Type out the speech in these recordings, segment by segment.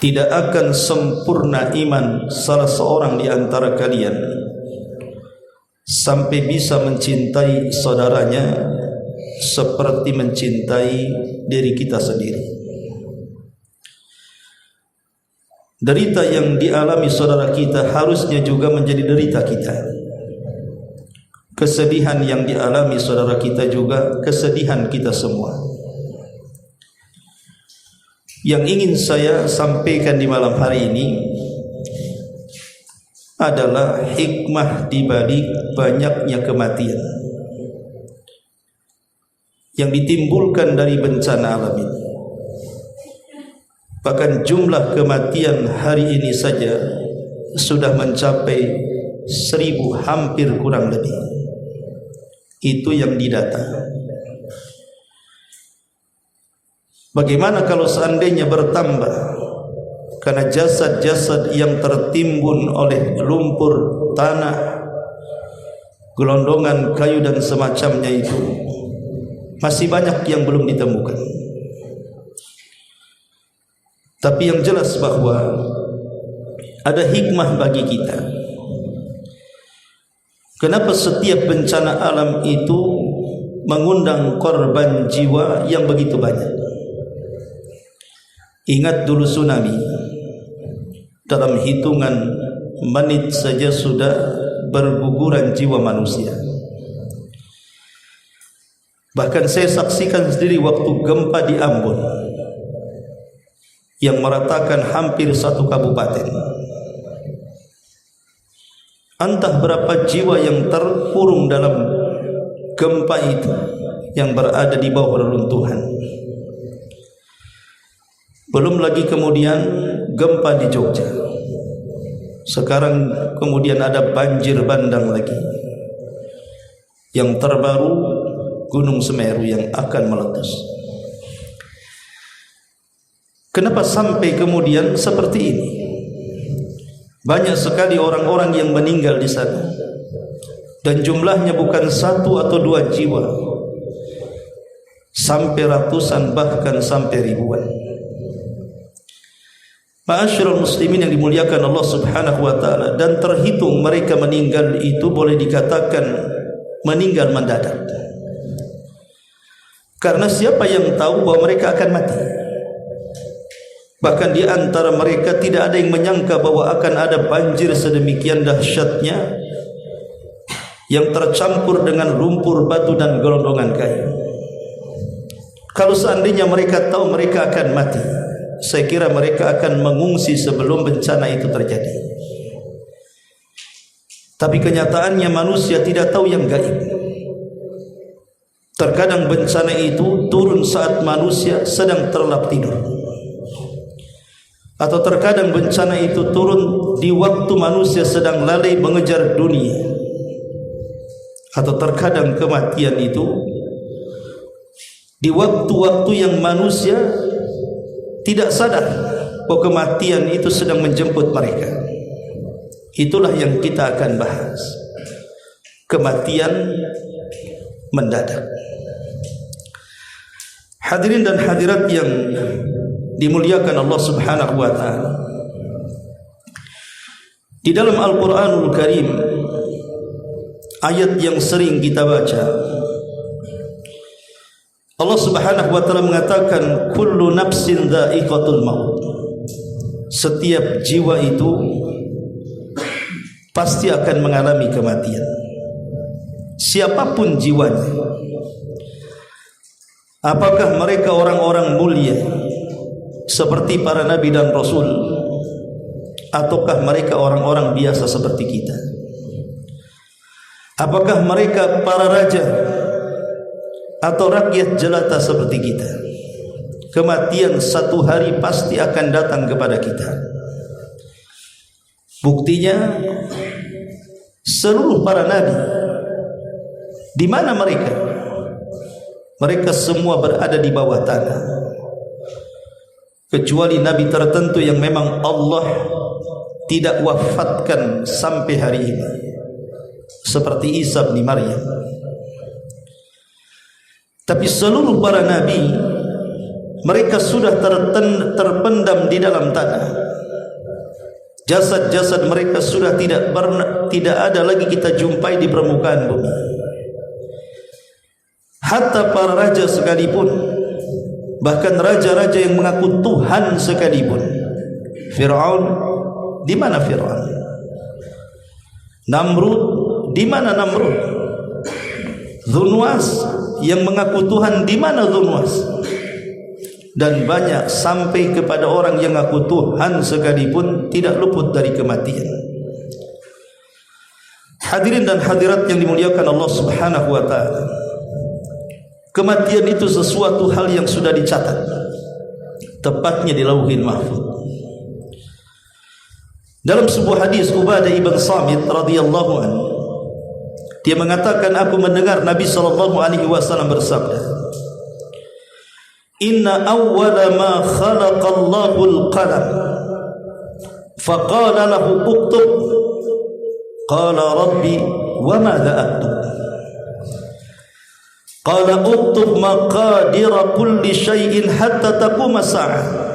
tidak akan sempurna iman salah seorang di antara kalian sampai bisa mencintai saudaranya seperti mencintai diri kita sendiri. Derita yang dialami saudara kita harusnya juga menjadi derita kita. Kesedihan yang dialami saudara kita juga kesedihan kita semua. Yang ingin saya sampaikan di malam hari ini adalah hikmah di balik banyaknya kematian yang ditimbulkan dari bencana alam ini. Bahkan jumlah kematian hari ini saja sudah mencapai 1000 hampir kurang lebih. Itu yang didata. Bagaimana kalau seandainya bertambah? Karena jasad-jasad yang tertimbun oleh lumpur, tanah, gelondongan kayu dan semacamnya itu masih banyak yang belum ditemukan. Tapi yang jelas bahwa ada hikmah bagi kita. Kenapa setiap bencana alam itu mengundang korban jiwa yang begitu banyak? Ingat dulu tsunami, dalam hitungan menit saja sudah berguguran jiwa manusia. Bahkan saya saksikan sendiri waktu gempa di Ambon yang meratakan hampir satu kabupaten. Entah berapa jiwa yang terkurung dalam gempa itu yang berada di bawah reruntuhan. Belum lagi kemudian gempa di Jogja. Sekarang kemudian ada banjir bandang lagi. Yang terbaru Gunung Semeru yang akan meletus. Kenapa sampai kemudian seperti ini? Banyak sekali orang-orang yang meninggal di sana. Dan jumlahnya bukan 1 atau 2 jiwa. Sampai ratusan bahkan sampai ribuan. Ma'asyiral muslimin yang dimuliakan Allah Subhanahu wa taala, dan terhitung mereka meninggal itu boleh dikatakan meninggal mendadak. Karena siapa yang tahu bahwa mereka akan mati? Bahkan di antara mereka tidak ada yang menyangka bahwa akan ada banjir sedemikian dahsyatnya yang tercampur dengan lumpur, batu dan gelondongan kayu. Kalau seandainya mereka tahu mereka akan mati, saya kira mereka akan mengungsi sebelum bencana itu terjadi. Tapi kenyataannya manusia tidak tahu yang gaib. Terkadang bencana itu turun saat manusia sedang terlelap tidur. Atau terkadang bencana itu turun di waktu manusia sedang lalai mengejar dunia. Atau terkadang kematian itu di waktu-waktu yang manusia tidak sadar bahwa kematian itu sedang menjemput mereka. Itulah yang kita akan bahas. Kematian mendadak. Hadirin dan hadirat yang dimuliakan Allah Subhanahu wa taala. Di dalam Al-Qur'anul Karim, ayat yang sering kita baca, Allah Subhanahu wa taala mengatakan kullu nafsin dha'iqatul maut. Setiap jiwa itu pasti akan mengalami kematian. Siapapun jiwanya. Apakah mereka orang-orang mulia seperti para nabi dan rasul, ataukah mereka orang-orang biasa seperti kita? Apakah mereka para raja atau rakyat jelata seperti kita? Kematian satu hari pasti akan datang kepada kita. Buktinya seluruh para nabi, di mana mereka? Mereka semua berada di bawah tanah, kecuali nabi tertentu yang memang Allah tidak wafatkan sampai hari ini, seperti Isa bin Maryam. Tapi seluruh para nabi mereka sudah terpendam di dalam tanah. Jasad-jasad mereka sudah tidak ada lagi kita jumpai di permukaan bumi. Hatta para raja sekalipun, bahkan raja-raja yang mengaku Tuhan sekalipun. Fir'aun, di mana Fir'aun? Namrud, di mana Namrud? Dzunwas yang mengaku Tuhan, di mana Dzunwas? Dan banyak sampai kepada orang yang mengaku Tuhan sekalipun tidak luput dari kematian. Hadirin dan hadirat yang dimuliakan Allah Subhanahu wa taala, kematian itu sesuatu hal yang sudah dicatat, tepatnya di Lauhil Mahfuz. Dalam sebuah hadis Ubadah ibn Samit radhiyallahu anhu, dia mengatakan, aku mendengar Nabi sallallahu alaihi wasallam bersabda, inna awwala ma khalaqallahu al-qalam faqala lahu uktub qala rabbi wa madza aktub qala uktub maqadira kulli syai'in hatta taquma as-sa'ah.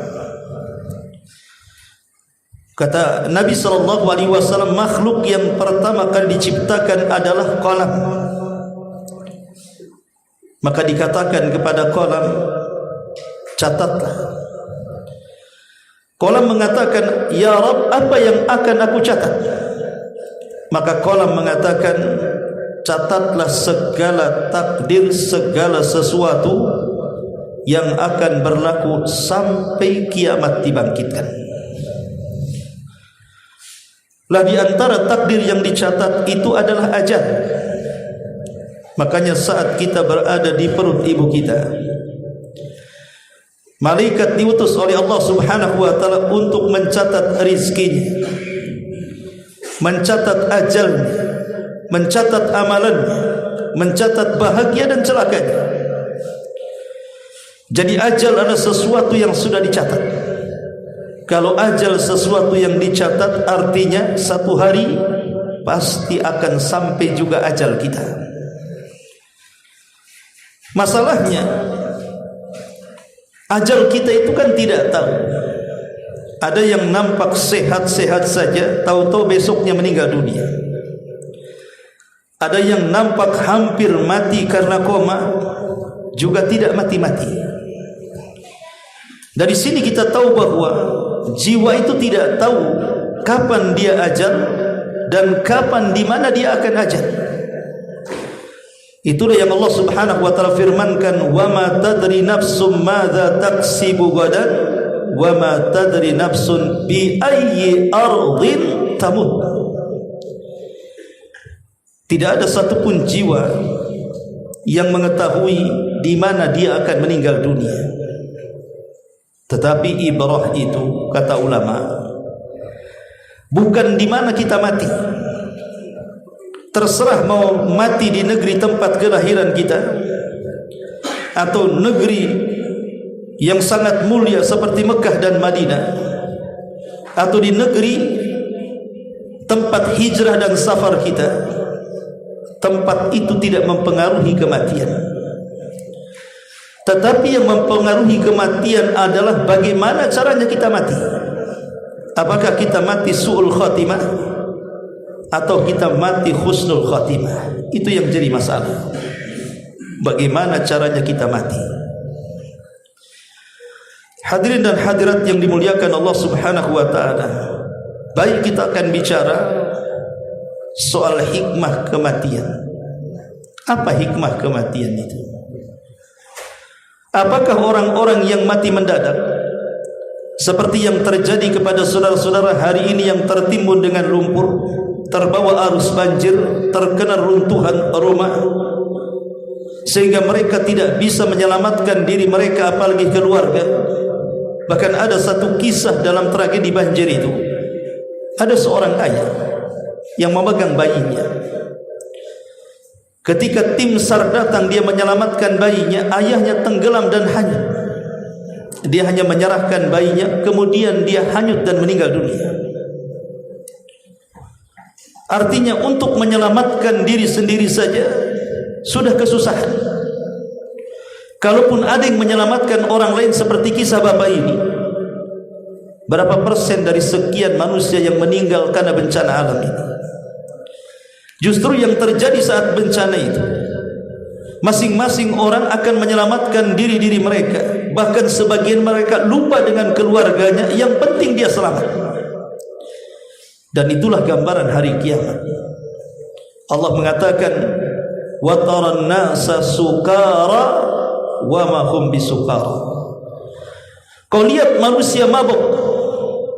Kata Nabi SAW, makhluk yang pertama kali diciptakan adalah qalam. Maka dikatakan kepada qalam, catatlah. Qalam mengatakan, ya Rabb, apa yang akan aku catat? Maka qalam mengatakan, catatlah segala takdir, segala sesuatu yang akan berlaku sampai kiamat dibangkitkan. Lah di antara takdir yang dicatat itu adalah ajal. Makanya saat kita berada di perut ibu kita, malaikat diutus oleh Allah Subhanahu wa taala untuk mencatat rizkinya, mencatat ajalnya, mencatat amalannya, mencatat bahagia dan celakanya. Jadi ajal adalah sesuatu yang sudah dicatat. Kalau ajal sesuatu yang dicatat, artinya satu hari pasti akan sampai juga ajal kita. Masalahnya, ajal kita itu kan tidak tahu. Ada yang nampak sehat-sehat saja, tahu-tahu besoknya meninggal dunia. Ada yang nampak hampir mati karena koma, juga tidak mati-mati. Dari sini kita tahu bahwa jiwa itu tidak tahu kapan dia ajal dan kapan di mana dia akan ajal. Itulah yang Allah Subhanahu wa taala firmankan, wa ma tadri nafsum madza taksibu gadan wa ma tadri nafsun bi ayyi ardhin tamut. Tidak ada satupun jiwa yang mengetahui di mana dia akan meninggal dunia. Tetapi ibrah itu, kata ulama, bukan di mana kita mati. Terserah mau mati di negeri tempat kelahiran kita, atau negeri yang sangat mulia seperti Mekah dan Madinah, atau di negeri tempat hijrah dan safar kita, tempat itu tidak mempengaruhi kematian. Tetapi yang mempengaruhi kematian adalah bagaimana caranya kita mati. Apakah kita mati su'ul khatimah atau kita mati husnul khatimah? Itu yang jadi masalah. Bagaimana caranya kita mati? Hadirin dan hadirat yang dimuliakan Allah Subhanahu wa taala, baik kita akan bicara soal hikmah kematian. Apa hikmah kematian itu? Apakah orang-orang yang mati mendadak seperti yang terjadi kepada saudara-saudara hari ini yang tertimbun dengan lumpur, terbawa arus banjir, terkena runtuhan rumah sehingga mereka tidak bisa menyelamatkan diri mereka apalagi keluarga? Bahkan ada satu kisah dalam tragedi banjir itu, ada seorang ayah yang memegang bayinya. Ketika tim SAR datang, dia menyelamatkan bayinya, ayahnya tenggelam dan hanyut. Dia hanya menyerahkan bayinya, kemudian dia hanyut dan meninggal dunia. Artinya untuk menyelamatkan diri sendiri saja sudah kesusahan. Kalaupun ada yang menyelamatkan orang lain seperti kisah bapak ini, berapa persen dari sekian manusia yang meninggal karena bencana alam ini? Justru yang terjadi saat bencana itu, masing-masing orang akan menyelamatkan diri-diri mereka. Bahkan sebagian mereka lupa dengan keluarganya, yang penting dia selamat. Dan itulah gambaran hari kiamat. Allah mengatakan, wa taran nasa sukara wa ma hum bisukara. Kau lihat manusia mabuk,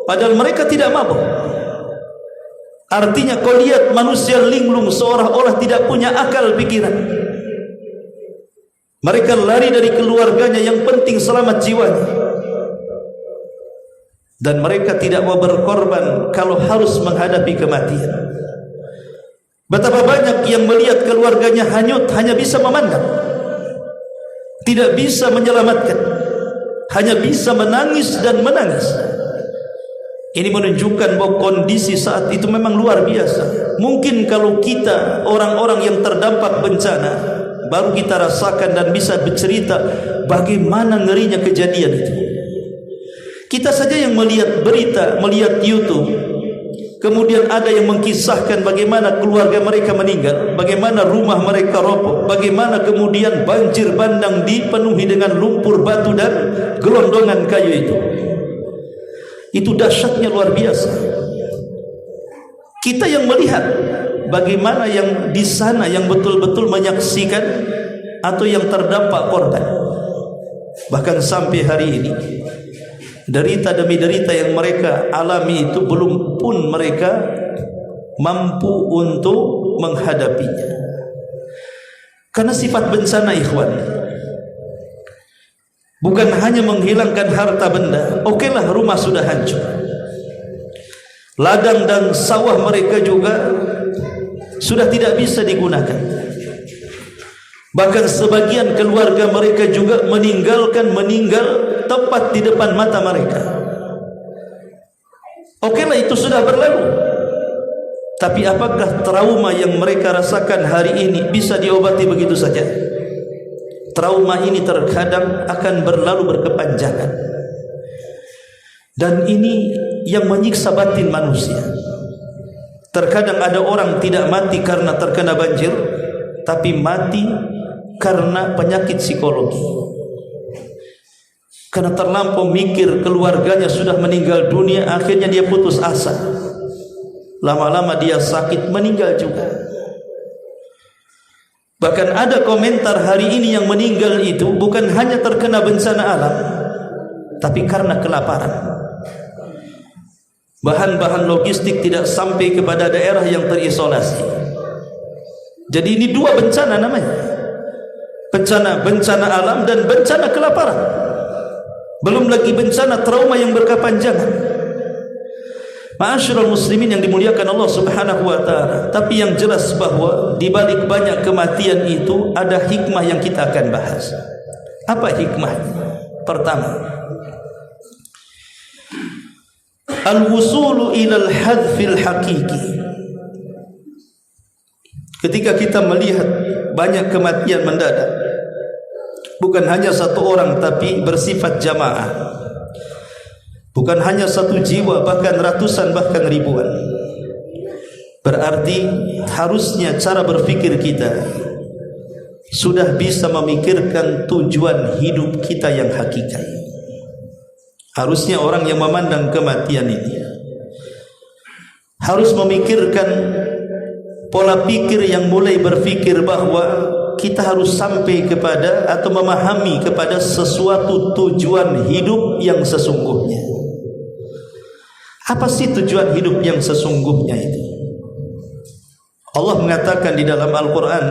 padahal mereka tidak mabuk. Artinya kau lihat manusia linglung, seolah-olah tidak punya akal pikiran. Mereka lari dari keluarganya, yang penting selamat jiwanya. Dan mereka tidak mau berkorban kalau harus menghadapi kematian. Betapa banyak yang melihat keluarganya hanyut, hanya bisa memandang, tidak bisa menyelamatkan, hanya bisa menangis dan menangis. Ini menunjukkan bahwa kondisi saat itu memang luar biasa. Mungkin kalau kita orang-orang yang terdampak bencana baru kita rasakan dan bisa bercerita bagaimana ngerinya kejadian itu. Kita saja yang melihat berita, melihat YouTube, kemudian ada yang mengkisahkan bagaimana keluarga mereka meninggal, bagaimana rumah mereka roboh, bagaimana kemudian banjir bandang dipenuhi dengan lumpur batu dan gelondongan kayu itu. Itu dahsyatnya luar biasa. Kita yang melihat, bagaimana yang di sana yang betul-betul menyaksikan atau yang terdampak korban. Bahkan sampai hari ini, derita demi derita yang mereka alami itu belum pun mereka mampu untuk menghadapinya. Karena sifat bencana, ikhwan, bukan hanya menghilangkan harta benda. Okelah, rumah sudah hancur, ladang dan sawah mereka juga sudah tidak bisa digunakan. Bahkan sebagian keluarga mereka juga meninggal tepat di depan mata mereka. Okelah, itu sudah berlalu. Tapi apakah trauma yang mereka rasakan hari ini bisa diobati begitu saja? Trauma ini terkadang akan berlalu berkepanjangan. Dan ini yang menyiksa batin manusia. Terkadang ada orang tidak mati karena terkena banjir, tapi mati karena penyakit psikologi. Karena terlampau mikir keluarganya sudah meninggal dunia, akhirnya dia putus asa. Lama-lama dia sakit, meninggal juga. Bahkan ada komentar hari ini yang meninggal itu bukan hanya terkena bencana alam, tapi karena kelaparan. Bahan-bahan logistik tidak sampai kepada daerah yang terisolasi. Jadi ini dua bencana namanya. Bencana alam dan bencana kelaparan. Belum lagi bencana trauma yang berkepanjangan. Ma'asyiral muslimin yang dimuliakan Allah Subhanahu wa taala. Tapi yang jelas bahwa di balik banyak kematian itu ada hikmah yang kita akan bahas. Apa hikmahnya? Pertama, al-wusulu ilal hadfil haqiqi. Ketika kita melihat banyak kematian mendadak, bukan hanya satu orang tapi bersifat jamaah, bukan hanya satu jiwa, bahkan ratusan, bahkan ribuan, berarti harusnya cara berpikir kita sudah bisa memikirkan tujuan hidup kita yang hakikat. Harusnya orang yang memandang kematian ini harus memikirkan pola pikir yang mulai berpikir bahwa kita harus sampai kepada atau memahami kepada sesuatu tujuan hidup yang sesungguhnya. Apa sih tujuan hidup yang sesungguhnya itu? Allah mengatakan di dalam Al-Quran,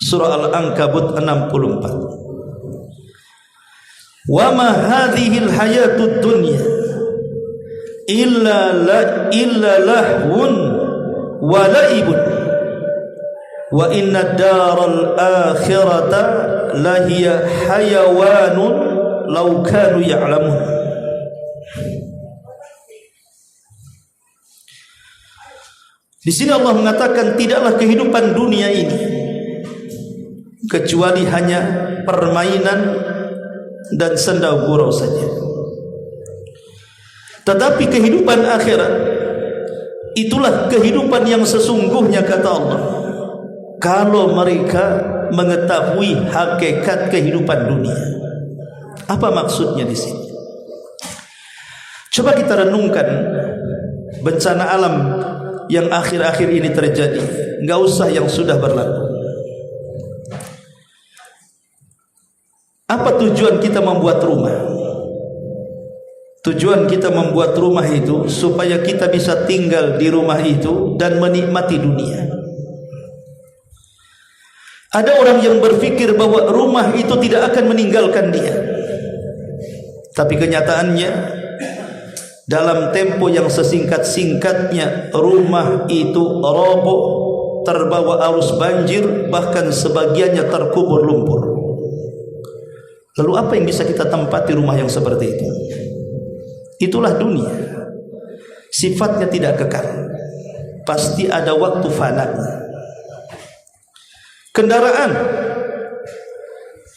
surah Al-Ankabut 64, wa ma hadhil hayatud dunya illa lahwun wa la'ibun wa inna daral akhirata lahiya hayawanun law kanu ya'lamun. Di sini Allah mengatakan tidaklah kehidupan dunia ini kecuali hanya permainan dan senda gurau saja. Tetapi kehidupan akhirat itulah kehidupan yang sesungguhnya, kata Allah, kalau mereka mengetahui hakikat kehidupan dunia. Apa maksudnya di sini? Coba kita renungkan bencana alam yang akhir-akhir ini terjadi, enggak usah yang sudah berlalu. Apa tujuan kita membuat rumah? Tujuan kita membuat rumah itu supaya kita bisa tinggal di rumah itu dan menikmati dunia. Ada orang yang berpikir bahwa rumah itu tidak akan meninggalkan dia. Tapi kenyataannya, dalam tempo yang sesingkat-singkatnya rumah itu roboh, terbawa arus banjir, bahkan sebagiannya terkubur lumpur. Lalu apa yang bisa kita tempati rumah yang seperti itu? Itulah dunia. Sifatnya tidak kekal. Pasti ada waktu fananya. Kendaraan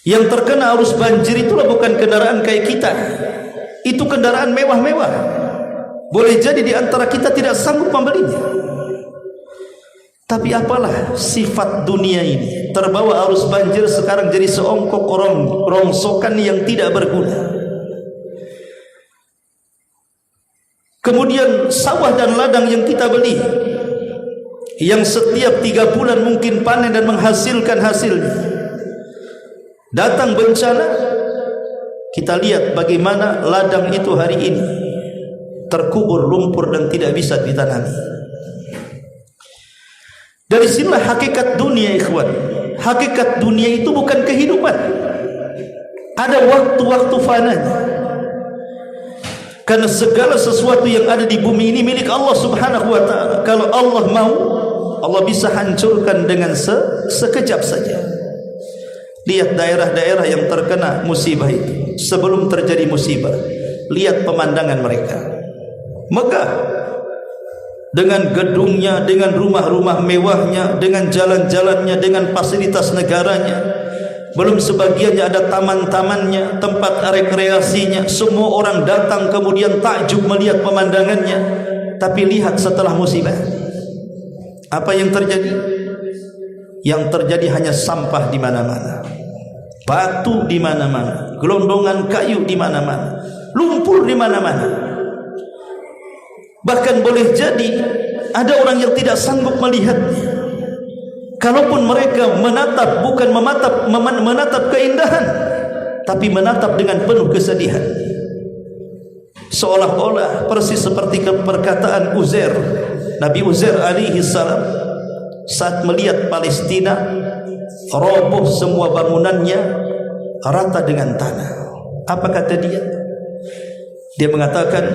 yang terkena arus banjir itulah bukan kendaraan kayak kita. Itu kendaraan mewah-mewah. Boleh jadi di antara kita tidak sanggup membelinya. Tapi apalah sifat dunia ini, terbawa arus banjir sekarang jadi seongkok rongsokan yang tidak berguna. Kemudian sawah dan ladang yang kita beli, yang setiap 3 bulan mungkin panen dan menghasilkan hasilnya, datang bencana, kita lihat bagaimana ladang itu hari ini terkubur lumpur dan tidak bisa ditanami. Dari sinilah hakikat dunia, ikhwan. Hakikat dunia itu bukan kehidupan. Ada waktu-waktu fananya. Karena segala sesuatu yang ada di bumi ini milik Allah Subhanahu wa ta'ala. Kalau Allah mau, Allah bisa hancurkan dengan sekejap saja. Lihat daerah-daerah yang terkena musibah itu. Sebelum terjadi musibah, lihat pemandangan mereka. Megah, dengan gedungnya, dengan rumah-rumah mewahnya, dengan jalan-jalannya, dengan fasilitas negaranya. Belum sebagiannya ada taman-tamannya, tempat rekreasinya. Semua orang datang kemudian takjub melihat pemandangannya. Tapi lihat setelah musibah, apa yang terjadi? Yang terjadi hanya sampah di mana-mana, batu di mana-mana, gelondongan kayu di mana-mana, lumpur di mana-mana. Bahkan boleh jadi ada orang yang tidak sanggup melihatnya. Kalaupun mereka menatap, bukan menatap keindahan, tapi menatap dengan penuh kesedihan. Seolah-olah persis seperti perkataan Uzair, Nabi Uzair alaihi salam, saat melihat Palestina roboh semua bangunannya, rata dengan tanah. Apa kata dia? Dia mengatakan,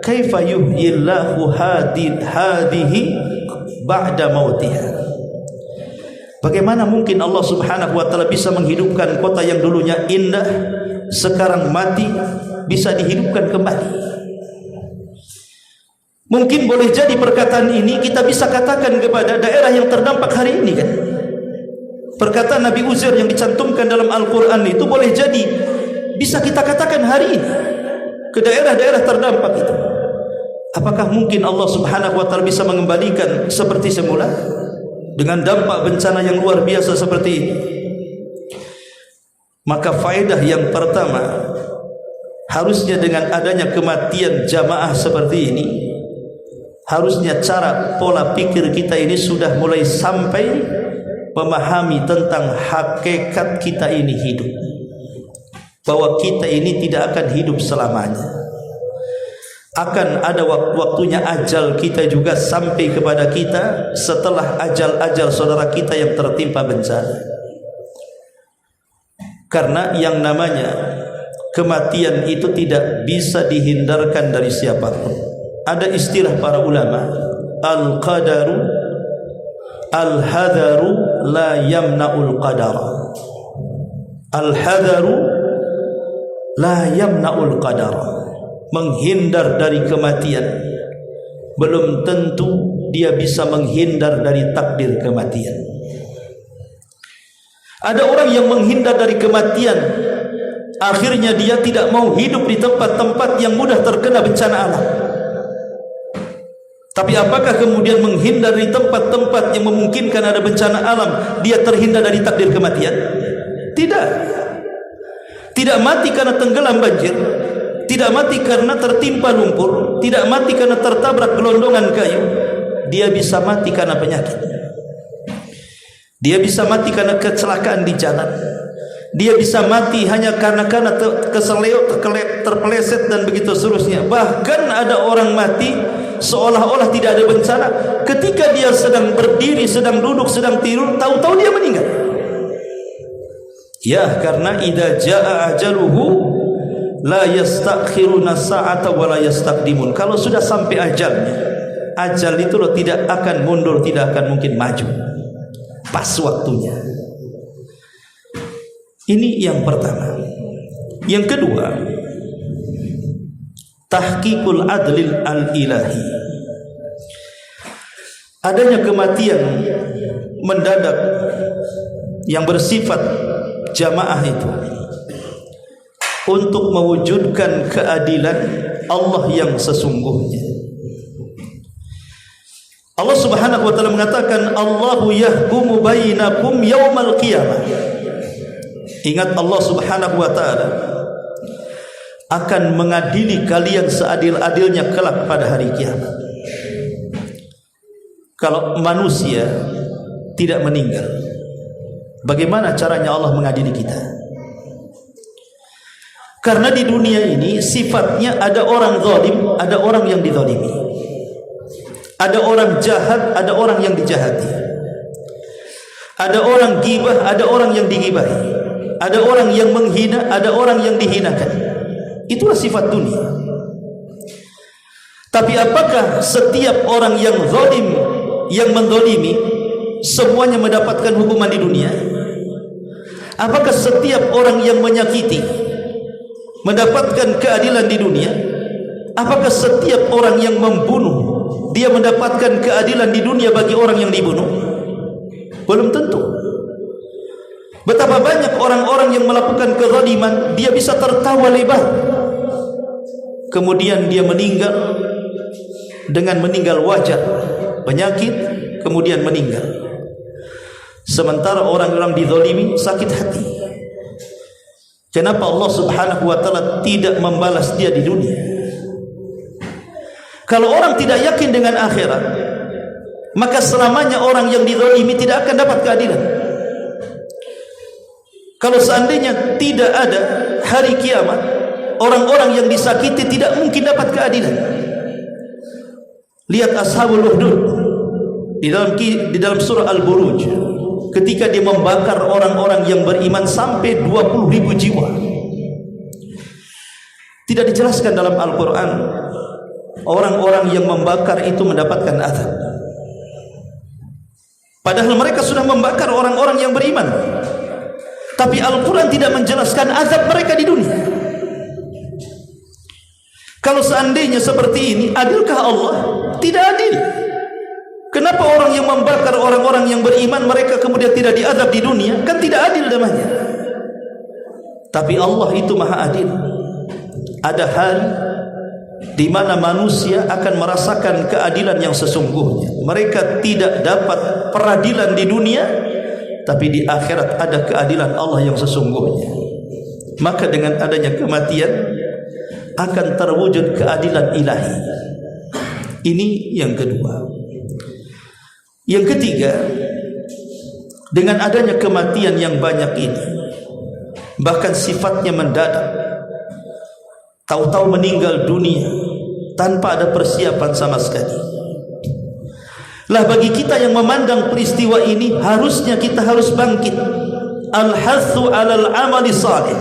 kaifa yuhyillahu hadhihi ba'da mautiha. Bagaimana mungkin Allah Subhanahu wa ta'ala bisa menghidupkan kota yang dulunya indah, sekarang mati, bisa dihidupkan kembali? Mungkin boleh jadi perkataan ini kita bisa katakan kepada daerah yang terdampak hari ini, kan? Perkataan Nabi Uzair yang dicantumkan dalam Al-Quran itu boleh jadi bisa kita katakan hari ini ke daerah-daerah terdampak itu. Apakah mungkin Allah Subhanahu wa ta'ala bisa mengembalikan seperti semula dengan dampak bencana yang luar biasa seperti ini? Maka faedah yang pertama, harusnya dengan adanya kematian jamaah seperti ini, harusnya cara pola pikir kita ini sudah mulai sampai memahami tentang hakikat kita ini hidup, bahwa kita ini tidak akan hidup selamanya. Akan ada waktu-waktunya ajal kita juga sampai kepada kita setelah ajal-ajal saudara kita yang tertimpa bencana. Karena yang namanya kematian itu tidak bisa dihindarkan dari siapapun. Ada istilah para ulama, al-qadaru al-hadaru la yamna'ul qadara. Al-hadaru la yamna'ul qadara. Menghindar dari kematian belum tentu dia bisa menghindar dari takdir kematian. Ada orang yang menghindar dari kematian, akhirnya dia tidak mau hidup di tempat-tempat yang mudah terkena bencana alam. Tapi apakah kemudian menghindar dari tempat-tempat yang memungkinkan ada bencana alam, dia terhindar dari takdir kematian? Tidak. Tidak mati karena tenggelam banjir, tidak mati karena tertimpa lumpur, tidak mati karena tertabrak gelondongan kayu. Dia bisa mati karena penyakit. Dia bisa mati karena kecelakaan di jalan. Dia bisa mati hanya karena keseleo, terpeleset dan begitu seterusnya. Bahkan ada orang mati seolah-olah tidak ada bencana, ketika dia sedang berdiri, sedang duduk, sedang tidur, tahu-tahu dia meninggal. Ya, karena idza jaa ajaluhu la yastakhiruna sa'ata wa la yastaqdimun. Kalau sudah sampai ajalnya, ajal itu loh tidak akan mundur, tidak akan mungkin maju. Pas waktunya. Ini yang pertama. Yang kedua, tahqiqul adlil al-ilahi. Adanya kematian mendadak yang bersifat jamaah itu untuk mewujudkan keadilan Allah yang sesungguhnya. Allah Subhanahu wa taala mengatakan, Allahu yahkumu bainakum yaumal qiyamah. Ingat, Allah Subhanahu wa taala akan mengadili kalian seadil-adilnya kelak pada hari kiamat. Kalau manusia tidak meninggal, bagaimana caranya Allah mengadili kita? Karena di dunia ini sifatnya ada orang zalim, ada orang yang dizalimi. Ada orang jahat, ada orang yang dijahati. Ada orang gibah, ada orang yang digibahi. Ada orang yang menghina, ada orang yang dihinakan. Itulah sifat dunia. Tapi apakah setiap orang yang zalim, yang menzalimi, semuanya mendapatkan hukuman di dunia? Apakah setiap orang yang menyakiti mendapatkan keadilan di dunia? Apakah setiap orang yang membunuh dia mendapatkan keadilan di dunia bagi orang yang dibunuh? Belum tentu. Betapa banyak orang-orang yang melakukan kezaliman, dia bisa tertawa lebar, kemudian dia meninggal dengan meninggal wajar, penyakit, kemudian meninggal. Sementara orang-orang dizalimi sakit hati. Kenapa Allah Subhanahu wa taala tidak membalas dia di dunia? Kalau orang tidak yakin dengan akhirat, maka selamanya orang yang dizalimi tidak akan dapat keadilan. Kalau seandainya tidak ada hari kiamat, orang-orang yang disakiti tidak mungkin dapat keadilan. Lihat Ashabul Ukhdud di dalam surah Al-Buruj, ketika dia membakar orang-orang yang beriman sampai 20.000 jiwa. Tidak dijelaskan dalam Al-Quran orang-orang yang membakar itu mendapatkan azab, padahal mereka sudah membakar orang-orang yang beriman. Tapi Al-Quran tidak menjelaskan azab mereka di dunia. Kalau seandainya seperti ini, adilkah Allah? Tidak adil. Kenapa orang yang membakar orang-orang yang beriman, mereka kemudian tidak diazab di dunia? Kan tidak adil namanya. Tapi Allah itu maha adil. Ada hari di mana manusia akan merasakan keadilan yang sesungguhnya. Mereka tidak dapat peradilan di dunia, tapi di akhirat ada keadilan Allah yang sesungguhnya. Maka dengan adanya kematian akan terwujud keadilan ilahi. Ini yang kedua. Yang ketiga, dengan adanya kematian yang banyak ini, bahkan sifatnya mendadak, tahu-tahu meninggal dunia tanpa ada persiapan sama sekali. Lah bagi kita yang memandang peristiwa ini, harusnya kita harus bangkit. Al-hathu 'alal 'amali salih.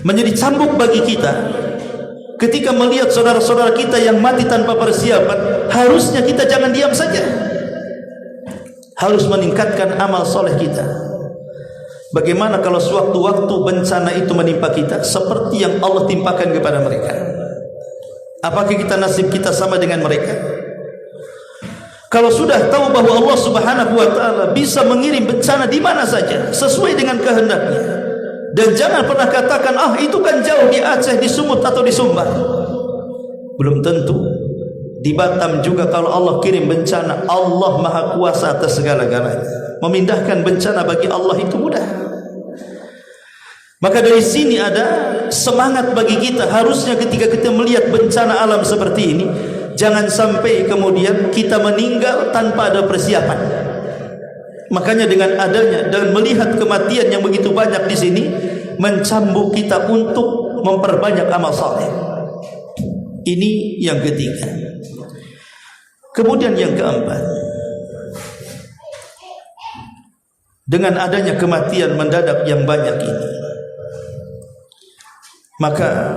Menjadi cambuk bagi kita ketika melihat saudara-saudara kita yang mati tanpa persiapan, harusnya kita jangan diam saja. Harus meningkatkan amal soleh kita. Bagaimana kalau sewaktu-waktu bencana itu menimpa kita seperti yang Allah timpakan kepada mereka? Apakah nasib kita sama dengan mereka? Kalau sudah tahu bahwa Allah Subhanahu wa taala bisa mengirim bencana di mana saja sesuai dengan kehendaknya, dan jangan pernah katakan itu kan jauh di Aceh, di Sumut atau di Sumbar. Belum tentu. Di Batam juga kalau Allah kirim bencana, Allah Maha Kuasa atas segala-galanya. Memindahkan bencana bagi Allah itu mudah. Maka dari sini ada semangat bagi kita. Harusnya ketika kita melihat bencana alam seperti ini, jangan sampai kemudian kita meninggal tanpa ada persiapan. Makanya dengan adanya dan melihat kematian yang begitu banyak di sini, mencambuk kita untuk memperbanyak amal saleh. Ini yang ketiga. Kemudian yang keempat, dengan adanya kematian mendadak yang banyak ini, maka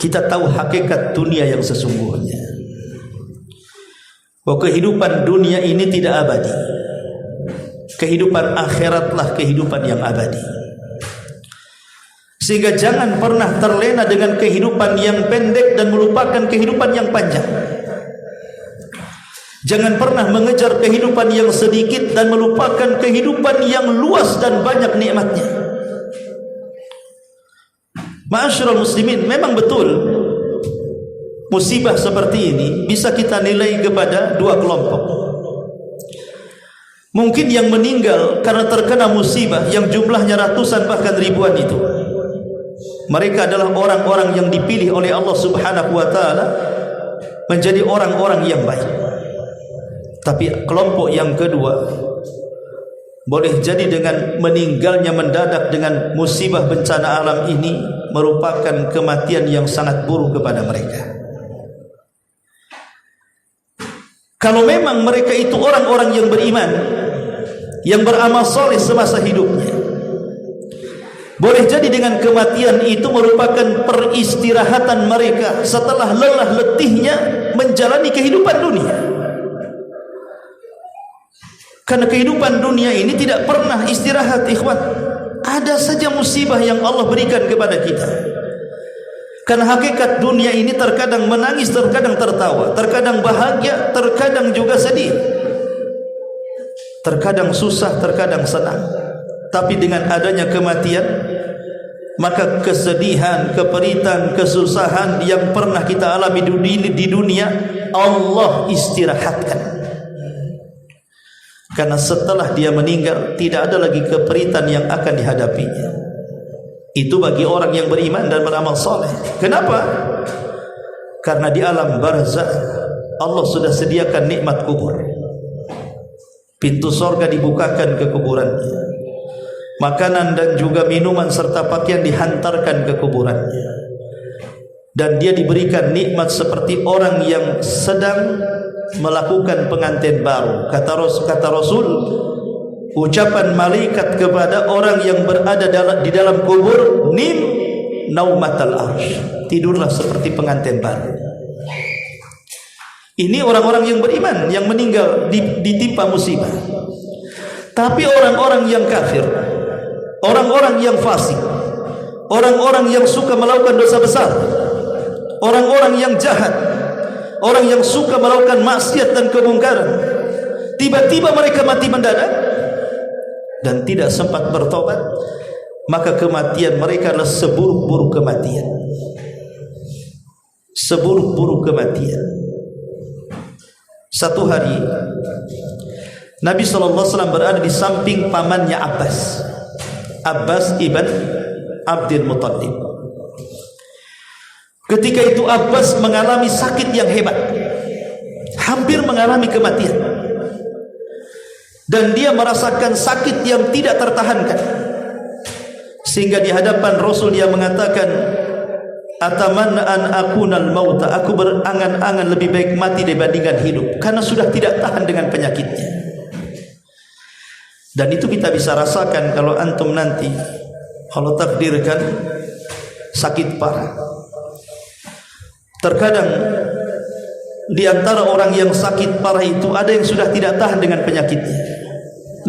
kita tahu hakikat dunia yang sesungguhnya, bahwa kehidupan dunia ini tidak abadi. Kehidupan akhiratlah kehidupan yang abadi. Sehingga jangan pernah terlena dengan kehidupan yang pendek dan melupakan kehidupan yang panjang. Jangan pernah mengejar kehidupan yang sedikit dan melupakan kehidupan yang luas dan banyak nikmatnya. Ma'asyiral muslimin, memang betul musibah seperti ini bisa kita nilai kepada dua kelompok. Mungkin yang meninggal karena terkena musibah yang jumlahnya ratusan bahkan ribuan itu, mereka adalah orang-orang yang dipilih oleh Allah Subhanahu wa taala menjadi orang-orang yang baik. Tapi kelompok yang kedua, boleh jadi dengan meninggalnya mendadak dengan musibah bencana alam ini merupakan kematian yang sangat buruk kepada mereka. Kalau memang mereka itu orang-orang yang beriman, yang beramal soleh semasa hidupnya, boleh jadi dengan kematian itu merupakan peristirahatan mereka setelah lelah letihnya menjalani kehidupan dunia. Karena kehidupan dunia ini tidak pernah istirahat, ikhwan. Ada saja musibah yang Allah berikan kepada kita. Karena hakikat dunia ini terkadang menangis, terkadang tertawa, terkadang bahagia, terkadang juga sedih, terkadang susah, terkadang senang. Tapi dengan adanya kematian, maka kesedihan, keperitan, kesusahan yang pernah kita alami di dunia, Allah istirahatkan. Karena setelah dia meninggal, tidak ada lagi keperitan yang akan dihadapinya. Itu bagi orang yang beriman dan beramal soleh. Kenapa? Karena di alam barzakh Allah sudah sediakan nikmat kubur. Pintu sorga dibukakan ke kuburannya. Makanan dan juga minuman serta pakaian dihantarkan ke kuburannya. Dan dia diberikan nikmat seperti orang yang sedang melakukan pengantin baru. Kata Rasul, ucapan malaikat kepada orang yang berada di dalam kubur, nim naumatal arsh, tidurlah seperti pengantin baru. Ini orang-orang yang beriman yang meninggal ditimpa musibah. Tapi orang-orang yang kafir, orang-orang yang fasik, orang-orang yang suka melakukan dosa besar, orang-orang yang jahat, orang yang suka melakukan maksiat dan kemungkaran, tiba-tiba mereka mati mendadak dan tidak sempat bertobat, maka kematian mereka adalah seburuk-buruk kematian. Seburuk-buruk kematian. Satu hari Nabi SAW berada di samping pamannya Abbas ibn Abdul Muttalib. Ketika itu Abbas mengalami sakit yang hebat, hampir mengalami kematian, dan dia merasakan sakit yang tidak tertahankan, sehingga di hadapan Rasul dia mengatakan, atamanna an akunal mauta, aku berangan-angan lebih baik mati dibandingkan hidup, karena sudah tidak tahan dengan penyakitnya. Dan itu kita bisa rasakan kalau antum nanti Allah takdirkan sakit parah. Terkadang di antara orang yang sakit parah itu ada yang sudah tidak tahan dengan penyakitnya.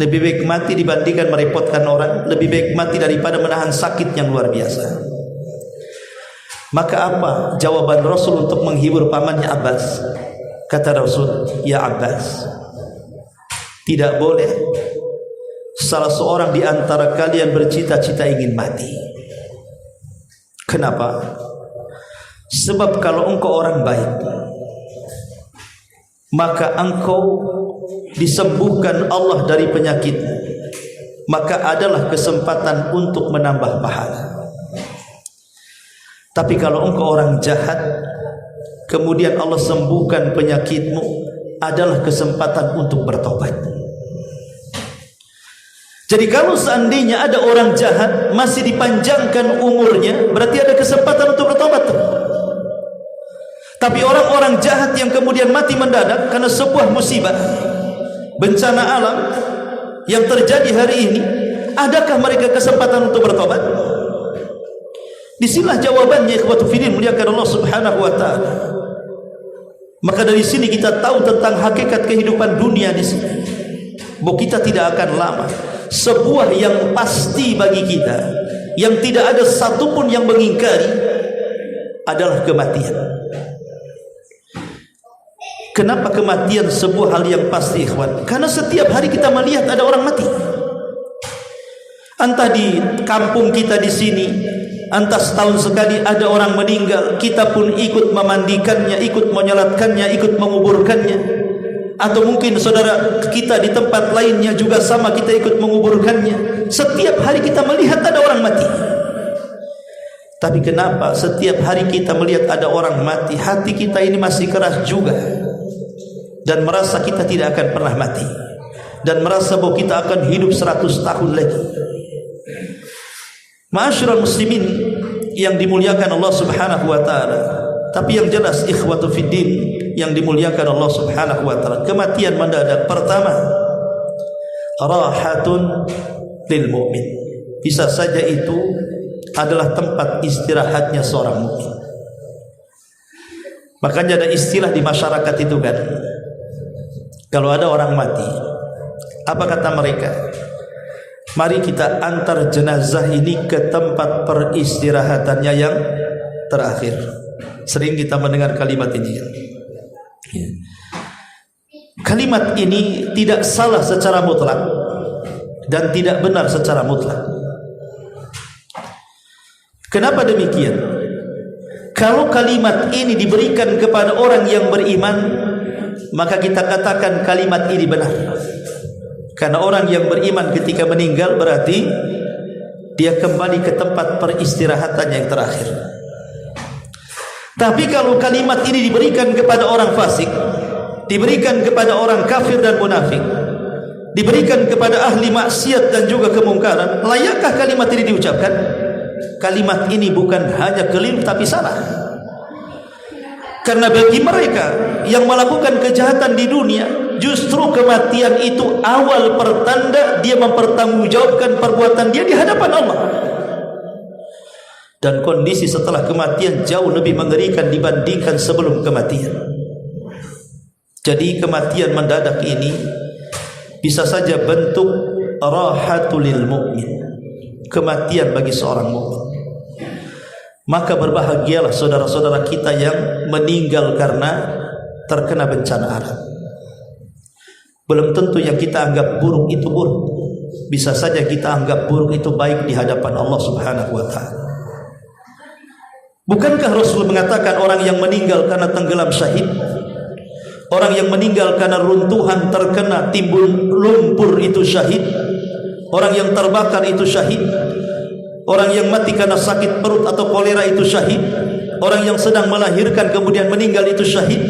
Lebih baik mati dibandingkan merepotkan orang, lebih baik mati daripada menahan sakit yang luar biasa. Maka apa jawaban Rasul untuk menghibur pamannya Abbas? Kata Rasul, ya Abbas, tidak boleh salah seorang di antara kalian bercita-cita ingin mati. Kenapa? Sebab kalau engkau orang baik, maka engkau disembuhkan Allah dari penyakit, maka adalah kesempatan untuk menambah pahala. Tapi kalau engkau orang jahat, kemudian Allah sembuhkan penyakitmu, adalah kesempatan untuk bertobat. Jadi kalau seandainya ada orang jahat masih dipanjangkan umurnya, berarti ada kesempatan untuk bertobat. Tapi orang-orang jahat yang kemudian mati mendadak karena sebuah musibah, bencana alam yang terjadi hari ini, adakah mereka kesempatan untuk bertobat? Disinilah jawabannya, ikhwatu fillah, muliakan Allah Subhanahu wa taala. Maka dari sini kita tahu tentang hakikat kehidupan dunia di sini. Bahwa kita tidak akan lama. Sebuah yang pasti bagi kita, yang tidak ada satupun yang mengingkari, adalah kematian. Kenapa kematian sebuah hal yang pasti, ikhwan? Karena setiap hari kita melihat ada orang mati. Entah di kampung kita di sini, entah setahun sekali ada orang meninggal, kita pun ikut memandikannya, ikut menyolatkannya, ikut menguburkannya. Atau mungkin saudara kita di tempat lainnya juga sama, kita ikut menguburkannya. Setiap hari kita melihat ada orang mati. Tapi kenapa setiap hari kita melihat ada orang mati, hati kita ini masih keras juga, dan merasa kita tidak akan pernah mati, dan merasa bahwa kita akan hidup 100 tahun lagi. Ma'asyiral muslimin yang dimuliakan Allah Subhanahu wa taala. Tapi yang jelas, ikhwatu fiddin yang dimuliakan Allah Subhanahu wa taala, kematian mendadak pertama rahatun lil mu'min. Bisa saja itu adalah tempat istirahatnya seorang mukmin. Makanya ada istilah di masyarakat itu kan, kalau ada orang mati, apa kata mereka? Mari kita antar jenazah ini ke tempat peristirahatannya yang terakhir. Sering kita mendengar kalimat ini. Kalimat ini tidak salah secara mutlak dan tidak benar secara mutlak. Kenapa demikian? Kalau kalimat ini diberikan kepada orang yang beriman, maka kita katakan kalimat ini benar. Karena orang yang beriman ketika meninggal berarti dia kembali ke tempat peristirahatan yang terakhir. Tapi kalau kalimat ini diberikan kepada orang fasik, diberikan kepada orang kafir dan munafik, diberikan kepada ahli maksiat dan juga kemungkaran, layakkah kalimat ini diucapkan? Kalimat ini bukan hanya keliru tapi salah. Karena bagi mereka yang melakukan kejahatan di dunia, justru kematian itu awal pertanda dia mempertanggungjawabkan perbuatan dia di hadapan Allah. Dan kondisi setelah kematian jauh lebih mengerikan dibandingkan sebelum kematian. Jadi kematian mendadak ini bisa saja bentuk rahatulil mu'min, kematian bagi seorang mukmin. Maka berbahagialah saudara-saudara kita yang meninggal karena terkena bencana alam. Belum tentu yang kita anggap buruk itu buruk. Bisa saja kita anggap buruk itu baik di hadapan Allah Subhanahu wa taala. Bukankah Rasul mengatakan orang yang meninggal karena tenggelam syahid, orang yang meninggal karena runtuhan terkena timbul lumpur itu syahid, orang yang terbakar itu syahid, orang yang mati karena sakit perut atau kolera itu syahid, orang yang sedang melahirkan kemudian meninggal itu syahid.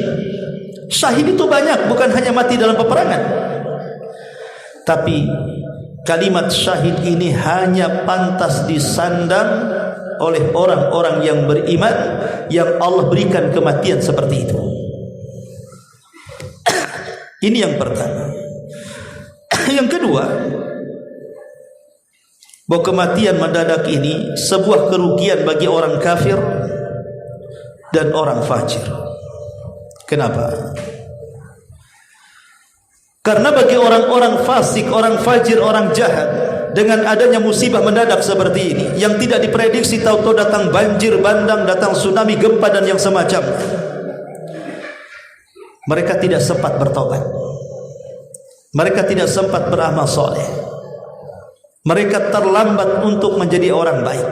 Syahid itu banyak, bukan hanya mati dalam peperangan. Tapi kalimat syahid ini hanya pantas disandang oleh orang-orang yang beriman, yang Allah berikan kematian seperti itu. Ini yang pertama. Yang kedua, bahwa kematian mendadak ini sebuah kerugian bagi orang kafir dan orang fajir. Kenapa? Karena bagi orang-orang fasik, orang fajir, orang jahat, dengan adanya musibah mendadak seperti ini yang tidak diprediksi, tahu-tahu datang banjir bandang, datang tsunami, gempa dan yang semacamnya, Mereka tidak sempat bertobat. Mereka tidak sempat beramal soleh. Mereka terlambat untuk menjadi orang baik.